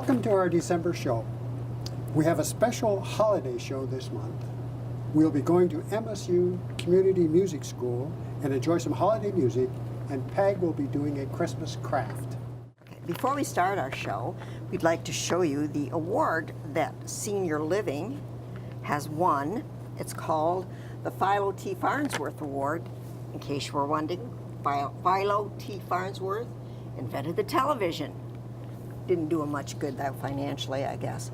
Welcome to our December show. We have a special holiday show this month. We'll be going to MSU Community Music School and enjoy some holiday music, and Peg will be doing a Christmas craft. Okay, before we start our show, we'd like to show you the award that Senior Living has won. It's called the Philo T. Farnsworth Award. In case you were wondering, Philo T. Farnsworth invented the television. Didn't do him much good though financially, I guess.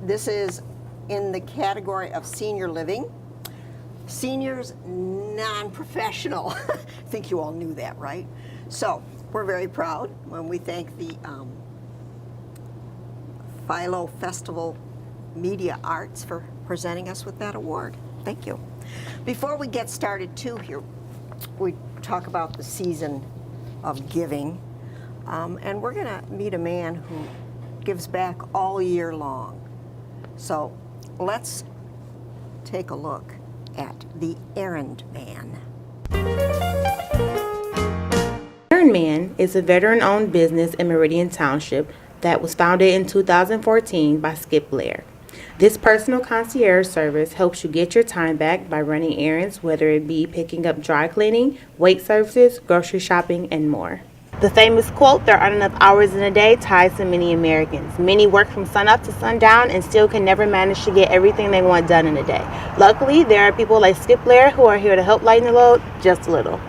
This is in the category of senior living. Seniors non-professional. I think you all knew that, right? So we're very proud when we thank the Philo Festival Media Arts for presenting us with that award. Thank you. Before we get started too here, we talk about the season of giving. And we're going to meet a man who gives back all year long. So let's take a look at the Errand Man. Errand Man is a veteran-owned business in Meridian Township that was founded in 2014 by Skip Blair. This personal concierge service helps you get your time back by running errands, whether it be picking up dry cleaning, wait services, grocery shopping, and more. The famous quote, "There aren't enough hours in a day," ties to many Americans. Many work from sunup to sundown and still can never manage to get everything they want done in a day. Luckily, there are people like Skip Blair who are here to help lighten the load just a little.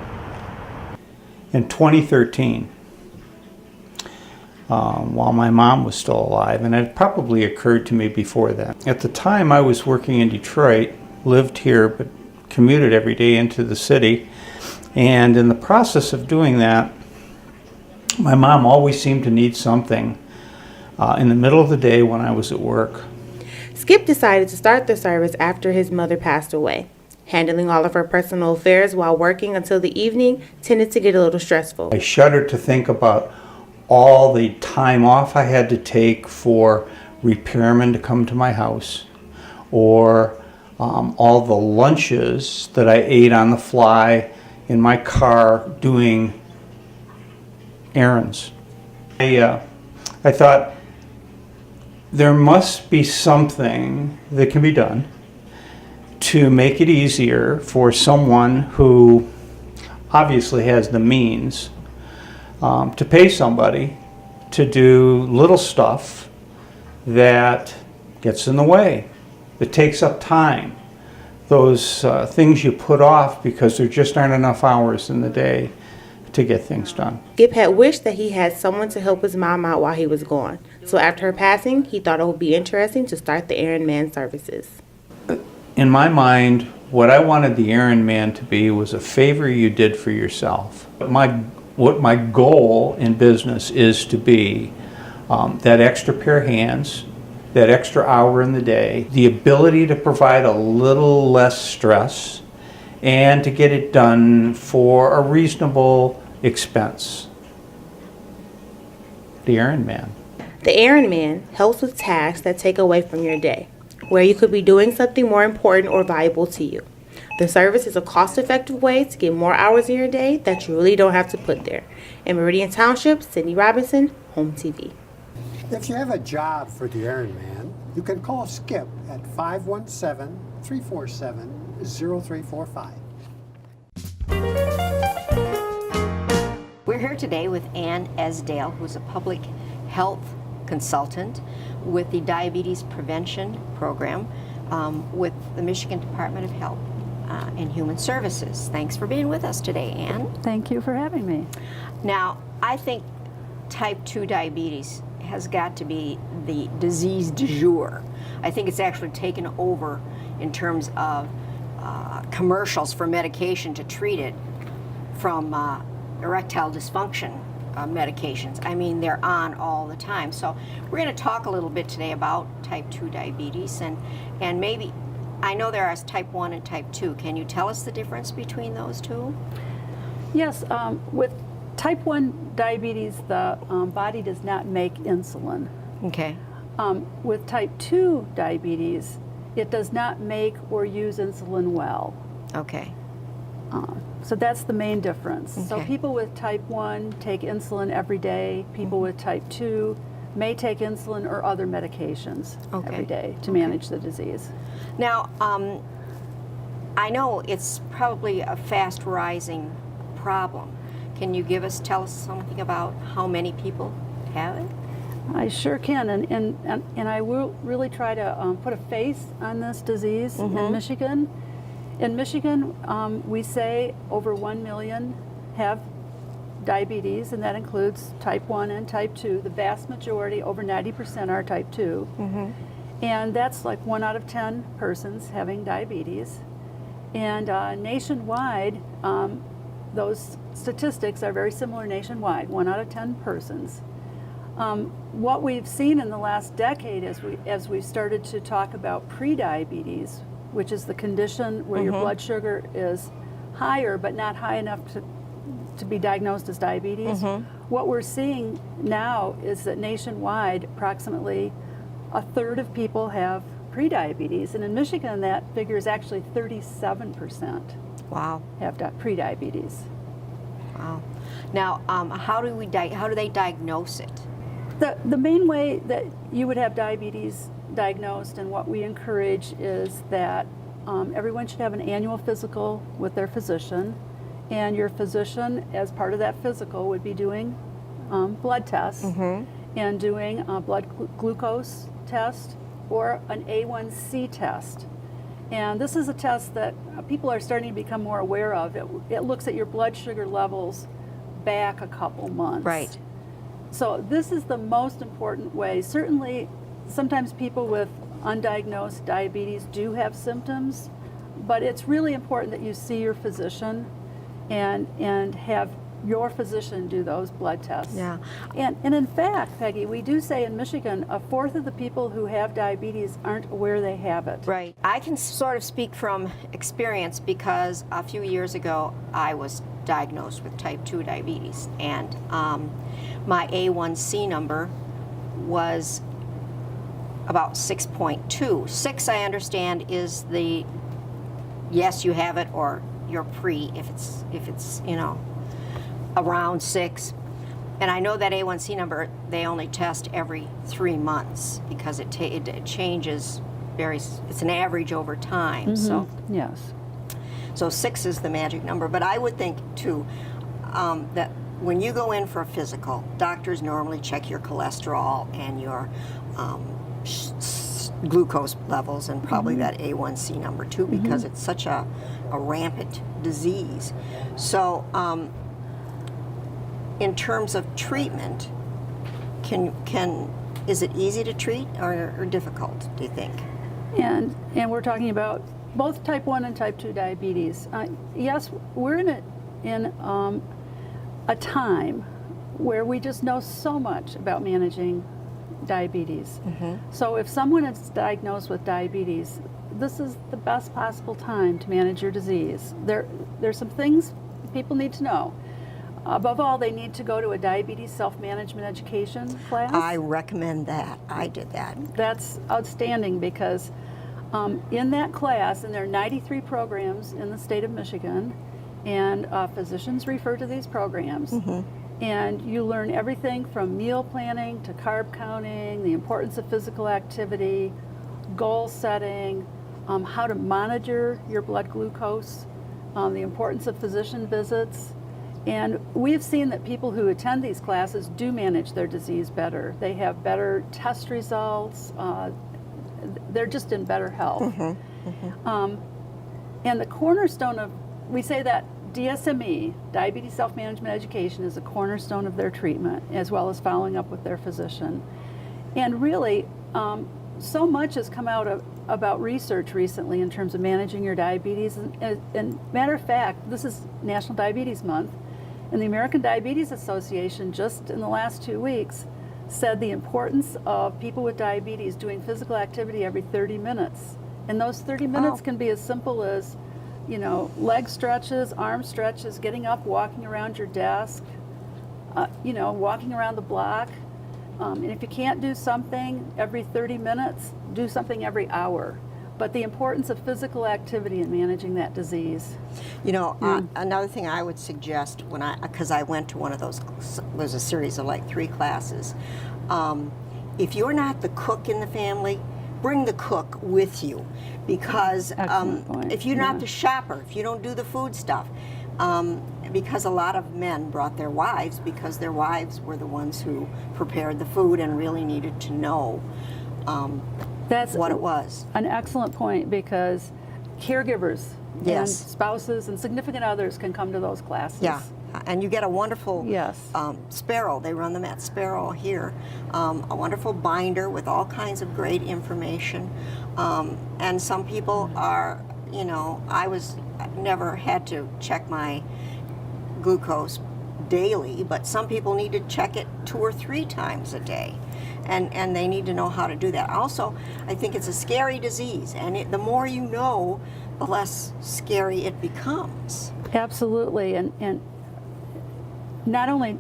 In 2013, while my mom was still alive, and it probably occurred to me before that. At the time, I was working in Detroit, lived here, but commuted every day into the city. And in the process of doing that, my mom always seemed to need something in the middle of the day when I was at work. Skip decided to start the service after his mother passed away. Handling all of her personal affairs while working until the evening tended to get a little stressful. I shuddered to think about all the time off I had to take for repairmen to come to my house, or all the lunches that I ate on the fly in my car doing errands. I thought there must be something that can be done to make it easier for someone who obviously has the means to pay somebody to do little stuff that gets in the way, that takes up time, those things you put off because there just aren't enough hours in the day to get things done. Skip had wished that he had someone to help his mom out while he was gone. So after her passing, he thought it would be interesting to start the Errand Man services. In my mind, what I wanted the Errand Man to be was a favor you did for yourself. What my goal in business is to be that extra pair of hands, that extra hour in the day, the ability to provide a little less stress, and to get it done for a reasonable expense. The Errand Man. The Errand Man helps with tasks that take away from your day, where you could be doing something more important or valuable to you. The service is a cost-effective way to get more hours in your day that you really don't have to put there. In Meridian Township, Sydney Robinson, HOMTV. If you have a job for the Errand Man, you can call Skip at 517-347-0345. We're here today with Ann Esdale, who's a public health consultant with the Diabetes Prevention Program with the Michigan Department of Health and Human Services. Thanks for being with us today, Ann. Thank you for having me. Now, I think type 2 diabetes has got to be the disease du jour. I think it's actually taken over in terms of commercials for medication to treat it, from erectile dysfunction medications. I mean, they're on all the time. So we're going to talk a little bit today about type 2 diabetes, and maybe, I know there are type 1 and type 2. Can you tell us the difference between those two? Yes, with type 1 diabetes, the body does not make insulin. Okay. With type 2 diabetes, it does not make or use insulin well. Okay. So that's the main difference. Okay. So people with type 1 take insulin every day. People with type 2 may take insulin or other medications Okay. every day to manage the disease. Now, I know it's probably a fast rising problem. Can you tell us something about how many people have it? I sure can, and I will really try to put a face on this disease in Michigan. In Michigan, we say over 1 million have diabetes, and that includes type 1 and type 2. The vast majority, over 90%, are type 2. And that's like 1 out of 10 persons having diabetes. And nationwide, those statistics are very similar nationwide, 1 out of 10 persons. What we've seen in the last decade as we've started to talk about prediabetes, which is the condition where your blood sugar is higher but not high enough to be diagnosed as diabetes, what we're seeing now is that nationwide approximately a third of people have prediabetes, and in Michigan that figure is actually 37% Wow. have prediabetes. Wow. Now, how do they diagnose it? The main way that you would have diabetes diagnosed, and what we encourage, is that everyone should have an annual physical with their physician, and your physician, as part of that physical, would be doing blood tests and doing a blood glucose test or an A1C test. And this is a test that people are starting to become more aware of. It looks at your blood sugar levels back a couple months. Right. So this is the most important way. Certainly, sometimes people with undiagnosed diabetes do have symptoms, but it's really important that you see your physician and have your physician do those blood tests. Yeah. And in fact, Peggy, we do say in Michigan, a fourth of the people who have diabetes aren't aware they have it. Right. I can sort of speak from experience because a few years ago I was diagnosed with type 2 diabetes, and my A1C number was about 6.2. 6, I understand, is the yes, you have it, or you're pre if it's around 6. And I know that A1C number, they only test every 3 months because it changes it's an average over time. So Yes. 6 is the magic number. But I would think too that when you go in for a physical, doctors normally check your cholesterol and your glucose levels, and probably that A1C number too, because it's such a rampant disease. So in terms of treatment, is it easy to treat or difficult, do you think? And we're talking about both type 1 and type 2 diabetes. Yes, we're in a time where we just know so much about managing diabetes. So if someone is diagnosed with diabetes, this is the best possible time to manage your disease. There's some things people need to know. Above all, they need to go to a diabetes self-management education class. I recommend that. I did that. That's outstanding because in that class, and there are 93 programs in the state of Michigan, and physicians refer to these programs. And you learn everything from meal planning to carb counting, the importance of physical activity, goal setting, how to monitor your blood glucose, the importance of physician visits. And we've seen that people who attend these classes do manage their disease better. They have better test results. They're just in better health. And the cornerstone we say that DSME, Diabetes Self-Management Education, is a cornerstone of their treatment, as well as following up with their physician. And really, so much has come out about research recently in terms of managing your diabetes. And matter of fact, this is National Diabetes Month, and the American Diabetes Association just in the last 2 weeks said the importance of people with diabetes doing physical activity every 30 minutes. And those 30 minutes can be as simple as leg stretches, arm stretches, getting up, walking around your desk, walking around the block. And if you can't do something every 30 minutes, do something every hour. But the importance of physical activity in managing that disease. Another thing I would suggest because I went to one of those, was a series of like 3 classes. If you're not the cook in the family, bring the cook with you, because Excellent point. if you're not Yeah. the shopper, if you don't do the food stuff, because a lot of men brought their wives because their wives were the ones who prepared the food and really needed to know That's what it was. an excellent point, because caregivers and Yes. spouses and significant others can come to those classes. Yeah, and you get a wonderful Yes. Sparrow. They run them at Sparrow here. A wonderful binder with all kinds of great information. And some people are, you know, I never had to check my glucose daily, but some people need to check it 2 or 3 times a day. And they need to know how to do that. Also, I think it's a scary disease, and the more you know, the less scary it becomes. Absolutely, and not only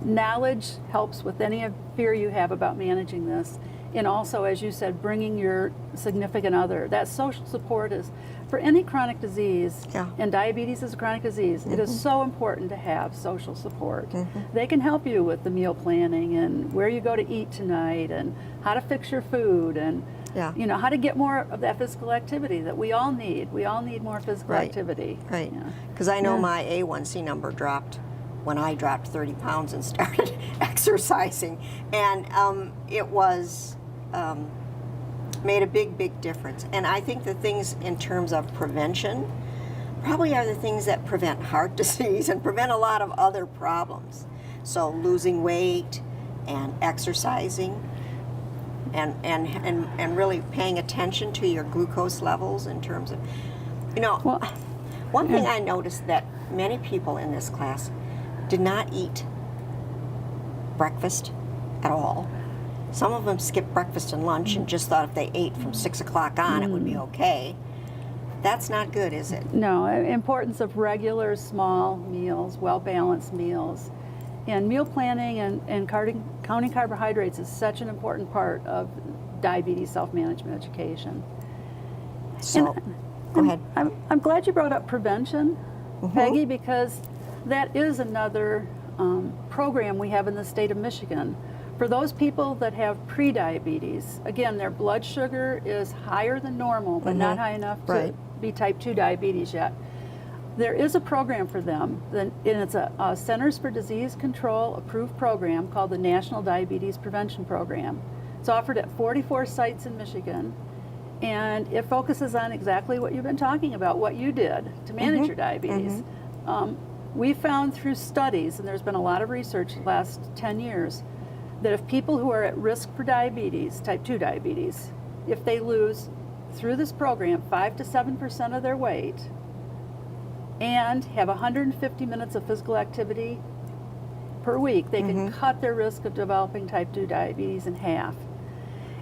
knowledge helps with any fear you have about managing this, and also, as you said, bringing your significant other. That social support is, for any chronic disease, Yeah. and diabetes is a chronic disease, it is so important to have social support. They can help you with the meal planning and where you go to eat tonight and how to fix your food and Yeah. you know, how to get more of that physical activity that we all need. We all need more physical Right. activity. Right. Yeah. Because I know Yeah. my A1C number dropped when I dropped 30 pounds and started exercising. And it was, made a big, big difference. And I think the things in terms of prevention probably are the things that prevent heart disease and prevent a lot of other problems. So losing weight and exercising and really paying attention to your glucose levels in terms of, you know, Well, one thing I noticed that many people in this class did not eat breakfast at all. Some of them skipped breakfast and lunch and just thought if they ate from 6 o'clock on, it would be okay. That's not good, is it? No, importance of regular small meals, well-balanced meals. And meal planning and counting carbohydrates is such an important part of diabetes self-management education. So, go ahead. I'm glad you brought up prevention, Peggy, because that is another program we have in the state of Michigan. For those people that have prediabetes, again, their blood sugar is higher than normal, but not high enough to Right. be type 2 diabetes yet. There is a program for them, and it's a Centers for Disease Control approved program called the National Diabetes Prevention Program. It's offered at 44 sites in Michigan, and it focuses on exactly what you've been talking about, what you did to manage your diabetes. We found through studies, and there's been a lot of research the last 10 years, that if people who are at risk for diabetes, type 2 diabetes, if they lose, through this program, 5 to 7% of their weight, and have 150 minutes of physical activity per week, they can cut their risk of developing type 2 diabetes in half.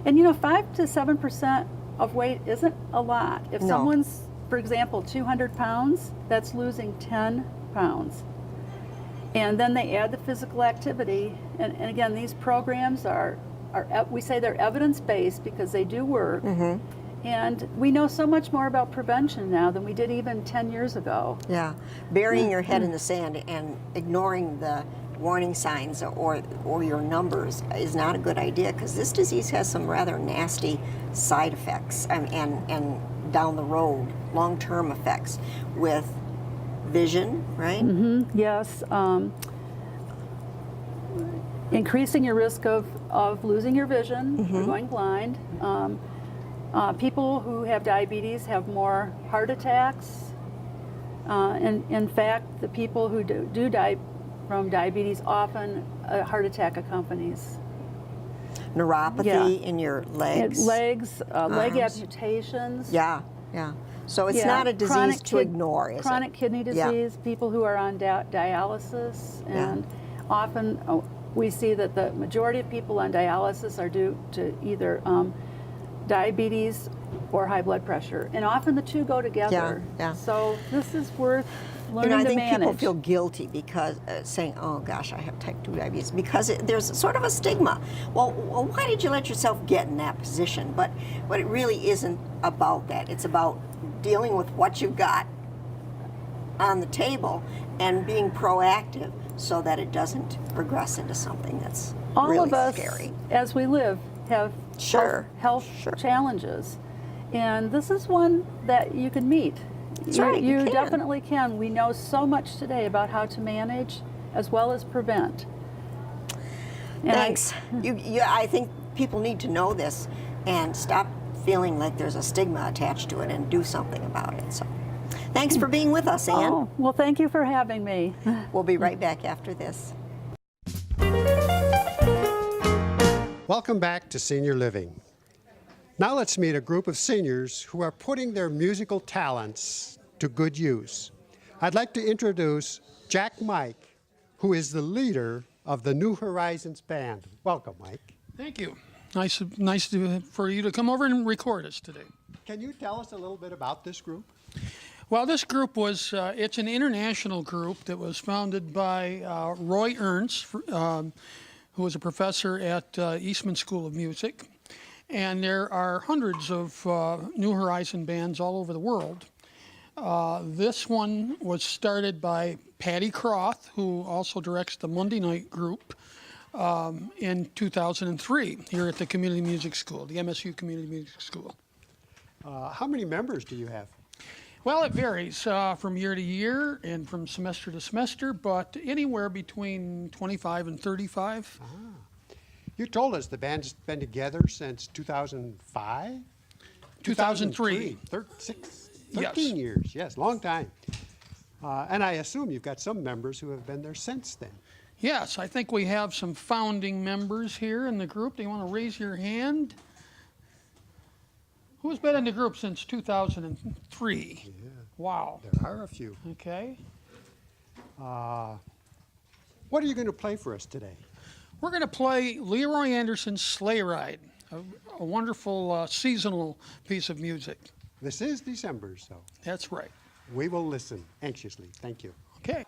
And you know, 5 to 7% of weight isn't a lot. If No. someone's, for example, 200 pounds, that's losing 10 pounds. And then they add the physical activity. And again, these programs are we say they're evidence-based because they do work. And we know so much more about prevention now than we did even 10 years ago. Yeah, burying your head in the sand and ignoring the warning signs or your numbers is not a good idea, because this disease has some rather nasty side effects and down the road, long-term effects with vision, right? Yes. Increasing your risk of losing your vision, or going blind. People who have diabetes have more heart attacks. And in fact, the people who do die from diabetes, often a heart attack accompanies. Neuropathy Yeah. in your legs. Leg arms. amputations. Yeah, yeah. So it's Yeah, not a disease chronic to ignore, is chronic it? kidney Yeah. disease, people who are on dialysis, Yeah. and often we see that the majority of people on dialysis are due to either diabetes or high blood pressure, and often the two go together. Yeah, yeah. So this is worth learning I to think manage. people feel guilty because saying, "Oh gosh, I have type 2 diabetes," because there's sort of a stigma. Well, why did you let yourself get in that position? But it really isn't about that. It's about dealing with what you've got on the table and being proactive so that it doesn't progress into something that's all really of us, scary. as we live, have Sure, health sure. challenges. And this is one that you can meet. That's right, you You can. definitely can. We know so much today about how to manage as well as prevent. And Thanks. I think people need to know this and stop feeling like there's a stigma attached to it and do something about it. So, thanks for being with us, Ann. Oh, well, thank you for having me. We'll be right back after this. Welcome back to Senior Living. Now let's meet a group of seniors who are putting their musical talents to good use. I'd like to introduce Jack Mike, who is the leader of the New Horizons Band. Welcome, Mike. Thank you. Nice for you to come over and record us today. Can you tell us a little bit about this group? Well, this group was, it's an international group that was founded by Roy Ernst, who was a professor at Eastman School of Music. And there are hundreds of New Horizon bands all over the world. This one was started by Patty Croth, who also directs the Monday night group, in 2003 here at the Community Music School, the MSU Community Music School. How many members do you have? Well, it varies from year to year and from semester to semester, but anywhere between 25 and 35. You told us the band's been together since 2005? 2003. 13 Yes. years, yes, long time. And I assume you've got some members who have been there since then. Yes, I think we have some founding members here in the group. Do you want to raise your hand? Who's been in the group since 2003? Yeah, Wow. there are a few. Okay. What are you going to play for us today? We're going to play Leroy Anderson's Sleigh Ride, a wonderful seasonal piece of music. This is December, so That's right. we will listen anxiously. Thank you. Okay.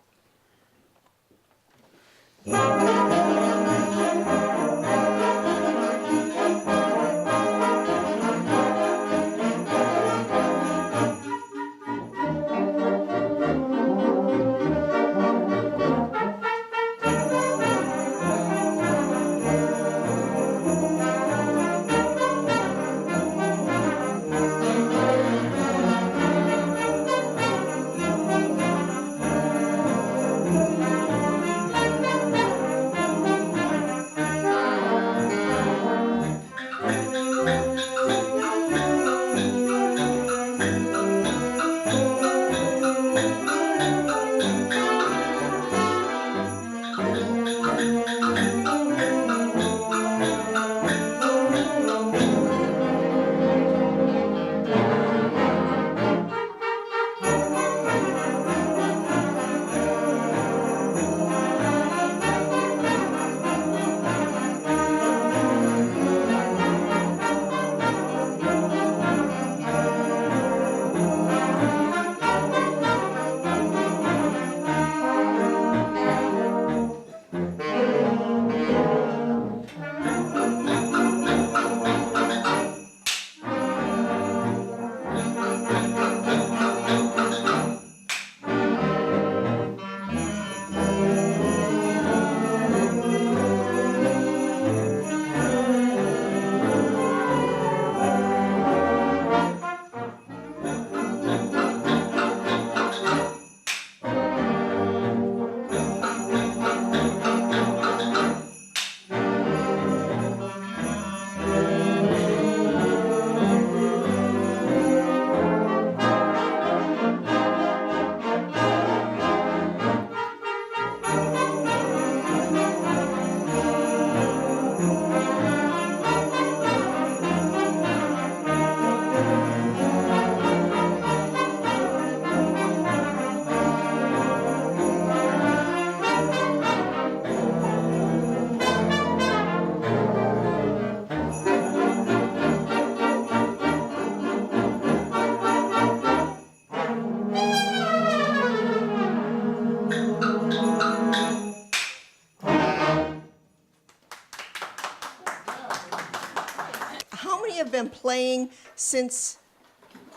How many have been playing since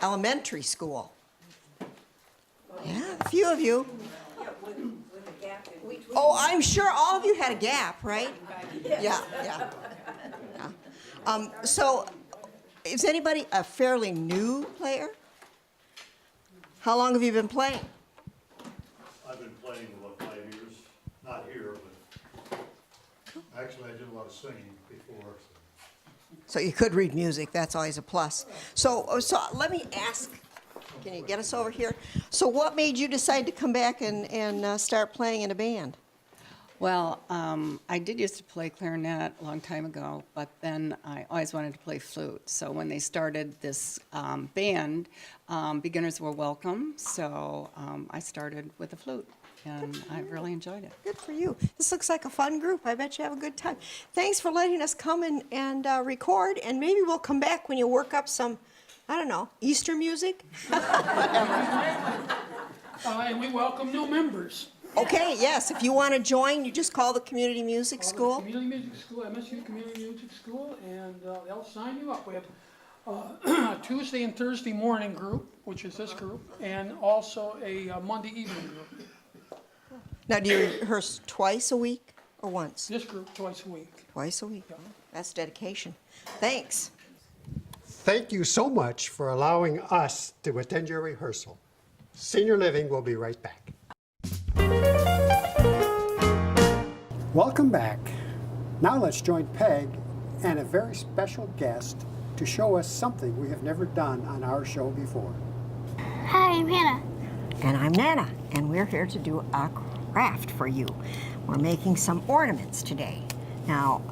elementary school? Yeah, a few of you. With a gap Oh, I'm sure all of you had a gap, right? Yeah. So, is anybody a fairly new player? How long have you been playing? I've been playing about 5 years, not here, but actually I did a lot of singing before. So you could read music, that's always a plus. So let me ask, can you get us over here? So what made you decide to come back and start playing in a band? Well, I did used to play clarinet a long time ago, but then I always wanted to play flute. So when they started this band, beginners were welcome. So I started with the flute, and I really enjoyed it. Good for you. This looks like a fun group. I bet you have a good time. Thanks for letting us come and record, and maybe we'll come back when you work up some, I don't know, Easter music? And we welcome new members. Okay, yes, if you want to join, you just call the Community Music School. Community Music School, MSU Community Music School, and they'll sign you up. We have a Tuesday and Thursday morning group, which is this group, and also a Monday evening group. Now, do you rehearse twice a week or once? This group twice a week. Twice a week. That's dedication. Thanks. Thank you so much for allowing us to attend your rehearsal. Senior Living will be right back. Welcome back. Now let's join Peg and a very special guest to show us something we have never done on our show before. Hi, I'm Hannah. And I'm Nana, and we're here to do a craft for you. We're making some ornaments today. Now,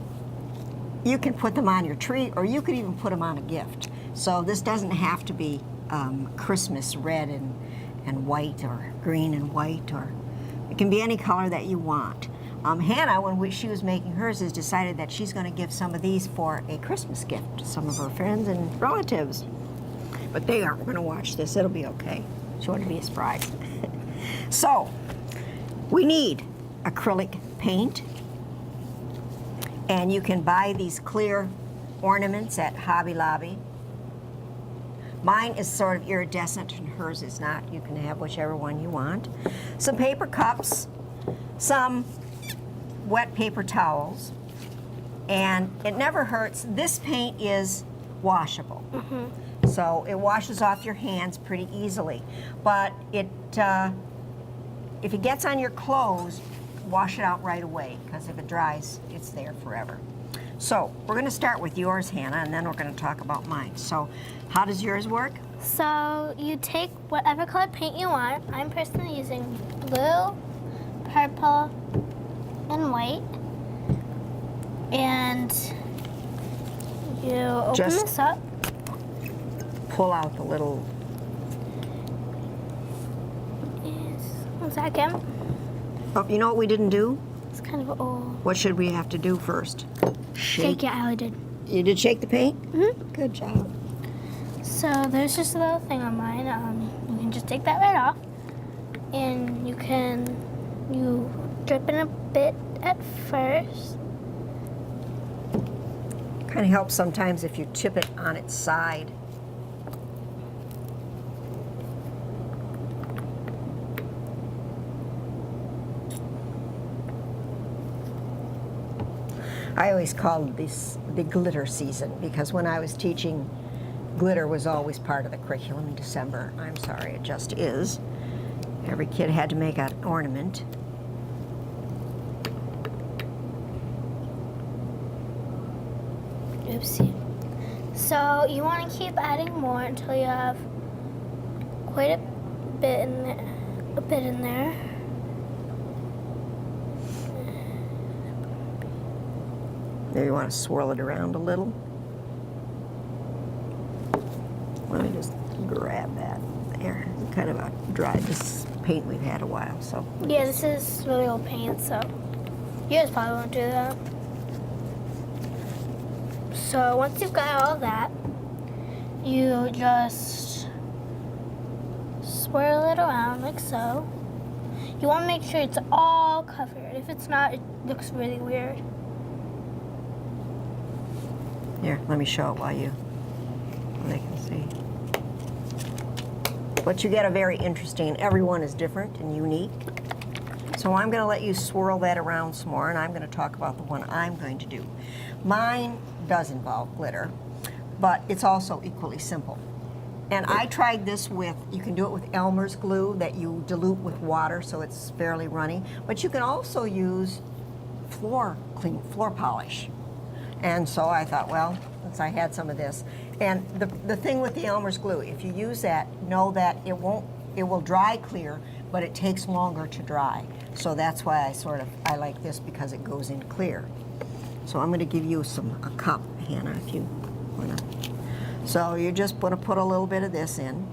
you can put them on your tree, or you could even put them on a gift. So this doesn't have to be Christmas red and white, or green and white, or it can be any color that you want. Hannah, when she was making hers, has decided that she's going to give some of these for a Christmas gift to some of her friends and relatives. But they aren't going to watch this. It'll be okay. She wanted to be a surprise. So, we need acrylic paint. And you can buy these clear ornaments at Hobby Lobby. Mine is sort of iridescent and hers is not. You can have whichever one you want. Some paper cups, some wet paper towels, and it never hurts. This paint is washable. So it washes off your hands pretty easily. But if it gets on your clothes, wash it out right away, because if it dries, it's there forever. So we're going to start with yours, Hannah, and then we're going to talk about mine. So how does yours work? So you take whatever color paint you want. I'm personally using blue, purple, and white. And you open Just this up. pull out the little... One second. Oh, you know what we didn't do? It's kind of old. What should we have to do first? Shake it, I did. You did shake the paint? Mm-hmm. Good job. So there's just a little thing on mine. You can just take that right off. And you drip in a bit at first. Kind of helps sometimes if you tip it on its side. I always called this the glitter season, because when I was teaching, glitter was always part of the curriculum in December. I'm sorry, it just is. Every kid had to make an ornament. Oopsie. So you want to keep adding more until you have quite a bit in there. There, you want to swirl it around a little. Let me just grab that. There, kind of a dry. This paint we've had a while, so. Yeah, this is really old paint, so you guys probably won't do that. So once you've got all that, you just swirl it around like so. You want to make sure it's all covered. If it's not, it looks really weird. Here, let me show it while they can see. But you get a very interesting, everyone is different and unique. So I'm going to let you swirl that around some more, and I'm going to talk about the one I'm going to do. Mine does involve glitter, but it's also equally simple. And I tried this with, you can do it with Elmer's glue that you dilute with water so it's fairly runny, but you can also use floor polish. And so I thought, well, since I had some of this. And the thing with the Elmer's glue, if you use that, know that it will dry clear, but it takes longer to dry. So that's why I like this, because it goes in clear. So I'm going to give you a cup, Hannah, if you want to. So you're just going to put a little bit of this in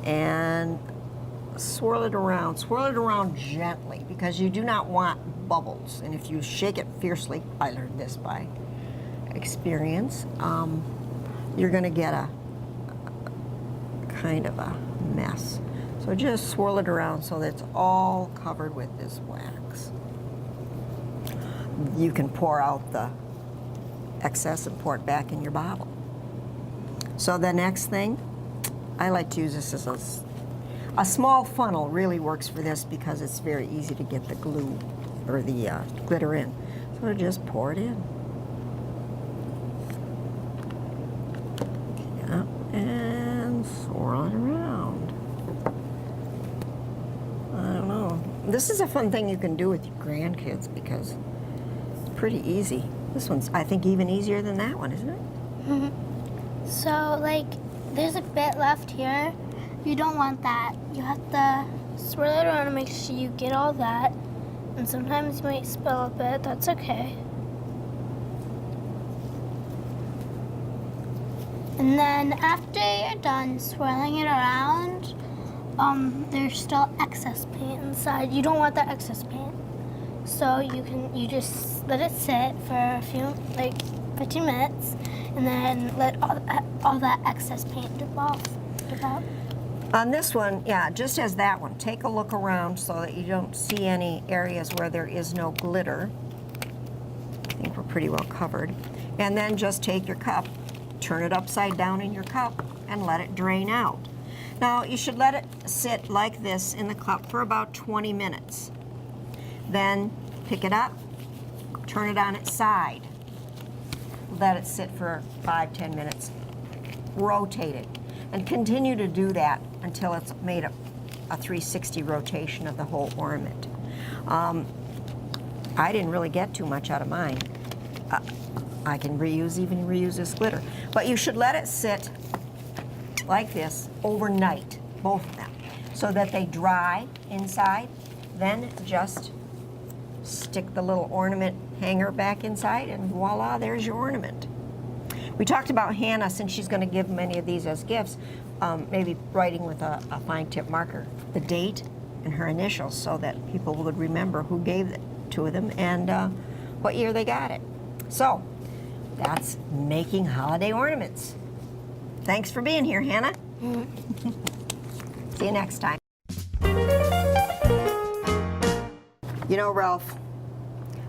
and swirl it around gently, because you do not want bubbles. And if you shake it fiercely, I learned this by experience, you're going to get a kind of a mess. So just swirl it around so that it's all covered with this wax. You can pour out the excess and pour it back in your bottle. So the next thing, I like to use this as a small funnel. Really works for this because it's very easy to get the glue or the glitter in. So just pour it in. Yeah, and swirl it around. I don't know. This is a fun thing you can do with your grandkids because it's pretty easy. This one's, I think, even easier than that one, isn't it? Mm-hmm. So, like, there's a bit left here. You don't want that. You have to swirl it around and make sure you get all that. And sometimes you might spill a bit. That's okay. And then after you're done swirling it around, there's still excess paint inside. You don't want that excess paint. So you just let it sit for a few, like 15 minutes, and then let all that excess paint dip out. On this one, yeah, just as that one, take a look around so that you don't see any areas where there is no glitter. I think we're pretty well covered. And then just take your cup, turn it upside down in your cup, and let it drain out. Now, you should let it sit like this in the cup for about 20 minutes. Then pick it up, turn it on its side. Let it sit for 5-10 minutes. Rotate it. And continue to do that until it's made a 360 rotation of the whole ornament. I didn't really get too much out of mine. I can even reuse this glitter. But you should let it sit like this overnight, both of them, so that they dry inside. Then just stick the little ornament hanger back inside, and voila, there's your ornament. We talked about Hannah, since she's going to give many of these as gifts, maybe writing with a fine tip marker the date and her initials so that people would remember who gave it to them and what year they got it. So that's making holiday ornaments. Thanks for being here, Hannah. See you next time. You know, Ralph,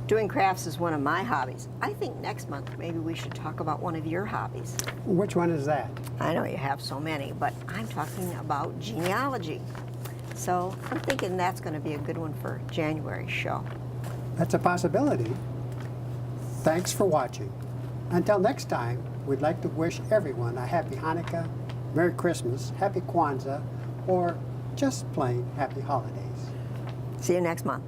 doing crafts is one of my hobbies. I think next month maybe we should talk about one of your hobbies. Which one is that? I know you have so many, but I'm talking about genealogy. So I'm thinking that's going to be a good one for January's show. That's a possibility. Thanks for watching. Until next time, we'd like to wish everyone a happy Hanukkah, Merry Christmas, Happy Kwanzaa, or just plain Happy Holidays. See you next month.